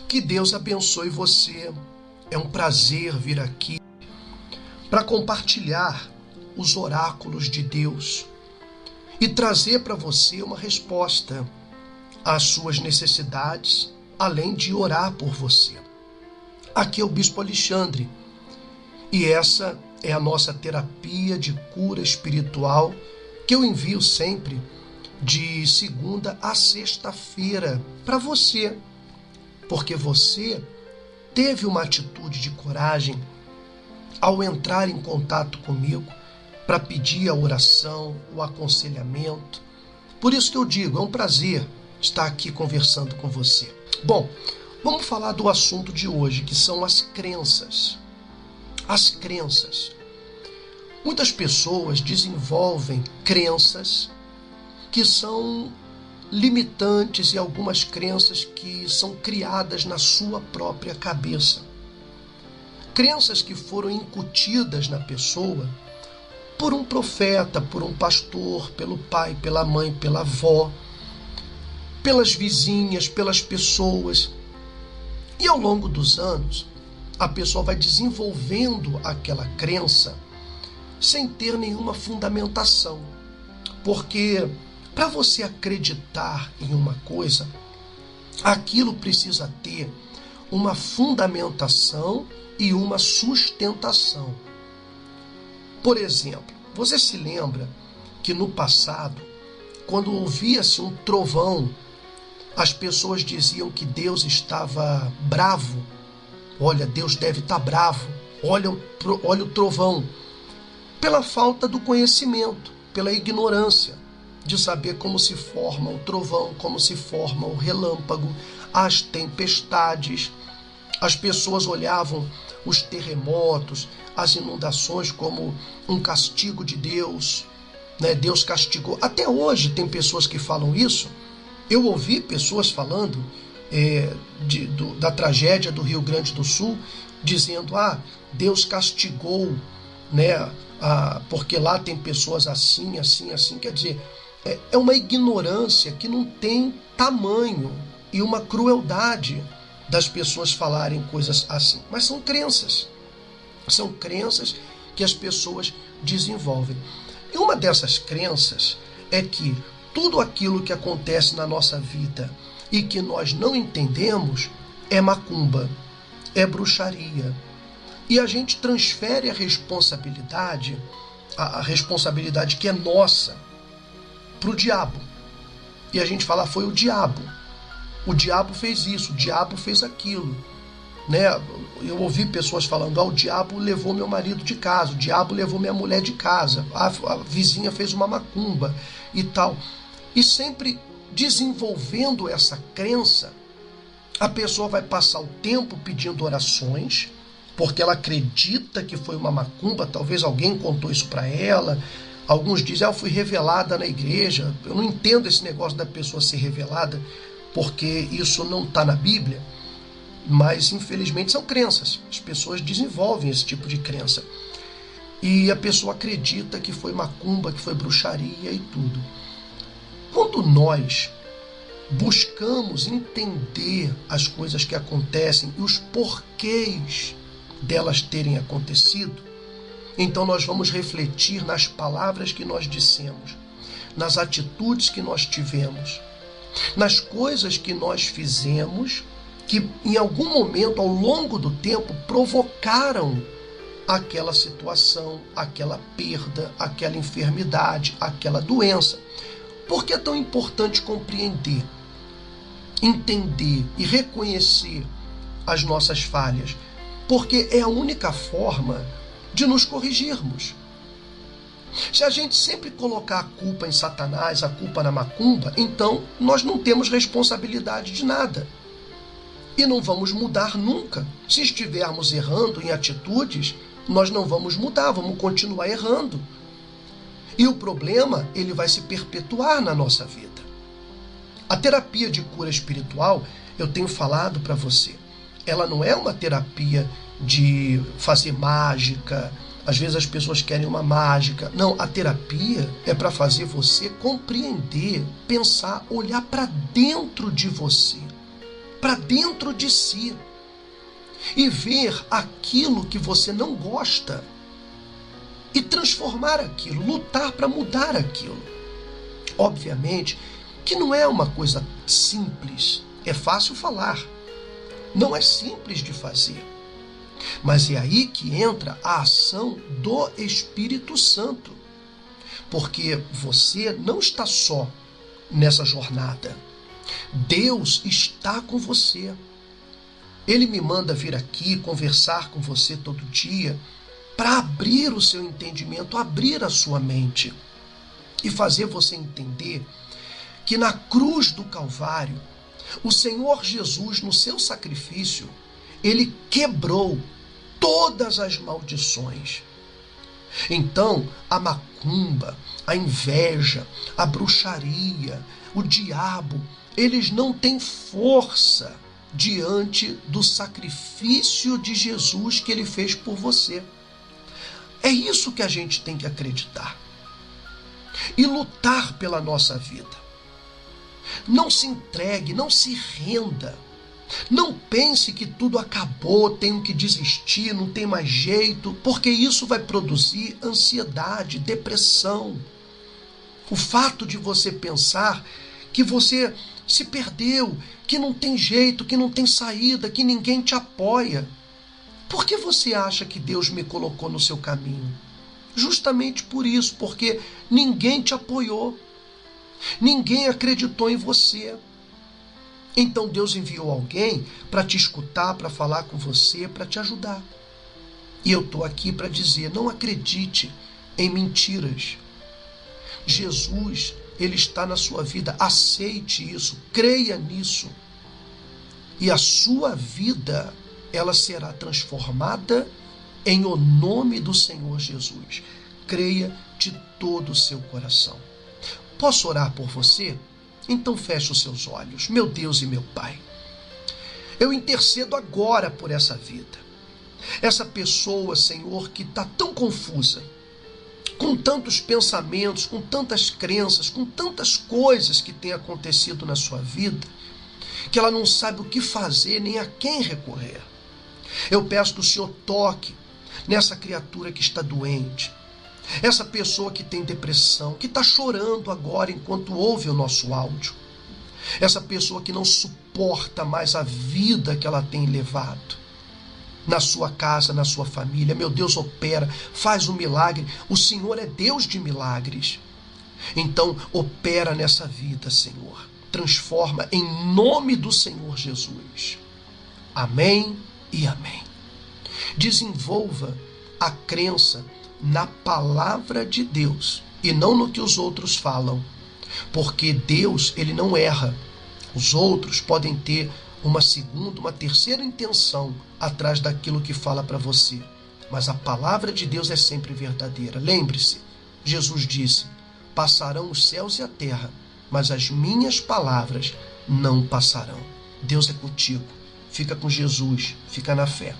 Que Deus abençoe você. É um prazer vir aqui para compartilhar os oráculos de Deus e trazer para você uma resposta às suas necessidades, além de orar por você. Aqui é o Bispo Alexandre e essa é a nossa terapia de cura espiritual que eu envio sempre de segunda a sexta-feira para você, porque você teve uma atitude de coragem ao entrar em contato comigo para pedir a oração, o aconselhamento. Por isso que eu digo, é um prazer estar aqui conversando com você. Bom, vamos falar do assunto de hoje, que são as crenças. As crenças. Muitas pessoas desenvolvem crenças que são limitantes e algumas crenças que são criadas na sua própria cabeça. Crenças que foram incutidas na pessoa por um profeta, por um pastor, pelo pai, pela mãe, pela avó, pelas vizinhas, pelas pessoas. E ao longo dos anos, a pessoa vai desenvolvendo aquela crença sem ter nenhuma fundamentação. Porque para você acreditar em uma coisa, aquilo precisa ter uma fundamentação e uma sustentação. Por exemplo, você se lembra que no passado, quando ouvia-se um trovão, as pessoas diziam que Deus estava bravo. Olha, Deus deve estar bravo. Olha o trovão. Pela falta do conhecimento, pela ignorância de saber como se forma o trovão, como se forma o relâmpago, as tempestades. As pessoas olhavam os terremotos, as inundações como um castigo de Deus, né? Deus castigou. Até hoje tem pessoas que falam isso. Eu ouvi pessoas falando da tragédia do Rio Grande do Sul, dizendo, Deus castigou, né? Porque lá tem pessoas assim, assim, assim. Quer dizer, é uma ignorância que não tem tamanho e uma crueldade das pessoas falarem coisas assim. Mas são crenças. São crenças que as pessoas desenvolvem. E uma dessas crenças é que tudo aquilo que acontece na nossa vida e que nós não entendemos é macumba, é bruxaria. E a gente transfere a responsabilidade que é nossa, para o diabo. E a gente fala, foi o diabo. O diabo fez isso, o diabo fez aquilo. Né? Eu ouvi pessoas falando, o diabo levou meu marido de casa, o diabo levou minha mulher de casa, a vizinha fez uma macumba e tal. E sempre desenvolvendo essa crença, a pessoa vai passar o tempo pedindo orações, porque ela acredita que foi uma macumba, talvez alguém contou isso para ela. Alguns dizem, eu fui revelada na igreja. Eu não entendo esse negócio da pessoa ser revelada, porque isso não está na Bíblia, mas infelizmente são crenças. As pessoas desenvolvem esse tipo de crença. E a pessoa acredita que foi macumba, que foi bruxaria e tudo. Quando nós buscamos entender as coisas que acontecem e os porquês delas terem acontecido, então nós vamos refletir nas palavras que nós dissemos, nas atitudes que nós tivemos, nas coisas que nós fizemos que em algum momento ao longo do tempo provocaram aquela situação, aquela perda, aquela enfermidade, aquela doença. Por que é tão importante compreender, entender e reconhecer as nossas falhas? Porque é a única forma de nos corrigirmos. Se a gente sempre colocar a culpa em Satanás, a culpa na macumba, então nós não temos responsabilidade de nada. E não vamos mudar nunca. Se estivermos errando em atitudes, nós não vamos mudar, vamos continuar errando. E o problema, ele vai se perpetuar na nossa vida. A terapia de cura espiritual, eu tenho falado para você, ela não é uma terapia de fazer mágica. Às vezes as pessoas querem uma mágica. Não, a terapia é para fazer você compreender, pensar, olhar para dentro de você para dentro de si e ver aquilo que você não gosta e transformar aquilo, lutar para mudar aquilo. Obviamente que não é uma coisa simples, é fácil falar, não é simples de fazer. Mas é aí que entra a ação do Espírito Santo, porque você não está só nessa jornada. Deus está com você. Ele me manda vir aqui conversar com você todo dia para abrir o seu entendimento, abrir a sua mente e fazer você entender que na cruz do Calvário, o Senhor Jesus, no seu sacrifício, ele quebrou todas as maldições. Então, a macumba, a inveja, a bruxaria, o diabo, eles não têm força diante do sacrifício de Jesus que ele fez por você. É isso que a gente tem que acreditar e lutar pela nossa vida. Não se entregue, não se renda. Não pense que tudo acabou, tenho que desistir, não tem mais jeito, porque isso vai produzir ansiedade, depressão. O fato de você pensar que você se perdeu, que não tem jeito, que não tem saída, que ninguém te apoia. Por que você acha que Deus me colocou no seu caminho? Justamente por isso, porque ninguém te apoiou, ninguém acreditou em você. Então Deus enviou alguém para te escutar, para falar com você, para te ajudar. E eu estou aqui para dizer, não acredite em mentiras. Jesus, ele está na sua vida, aceite isso, creia nisso. E a sua vida, ela será transformada em o nome do Senhor Jesus. Creia de todo o seu coração. Posso orar por você? Então feche os seus olhos. Meu Deus e meu Pai, eu intercedo agora por essa vida. Essa pessoa, Senhor, que está tão confusa, com tantos pensamentos, com tantas crenças, com tantas coisas que têm acontecido na sua vida, que ela não sabe o que fazer nem a quem recorrer. Eu peço que o Senhor toque nessa criatura que está doente, essa pessoa que tem depressão, que está chorando agora enquanto ouve o nosso áudio, essa pessoa que não suporta mais a vida que ela tem levado, na sua casa, na sua família. Meu Deus, opera, faz um milagre, o Senhor é Deus de milagres. Então opera nessa vida, Senhor, transforma em nome do Senhor Jesus. Amém e amém. Desenvolva a crença na palavra de Deus e não no que os outros falam, porque Deus, ele não erra. Os outros podem ter uma segunda, uma terceira intenção atrás daquilo que fala para você, mas a palavra de Deus é sempre verdadeira. Lembre-se, Jesus disse, passarão os céus e a terra, mas as minhas palavras não passarão. Deus é contigo, fica com Jesus, fica na fé.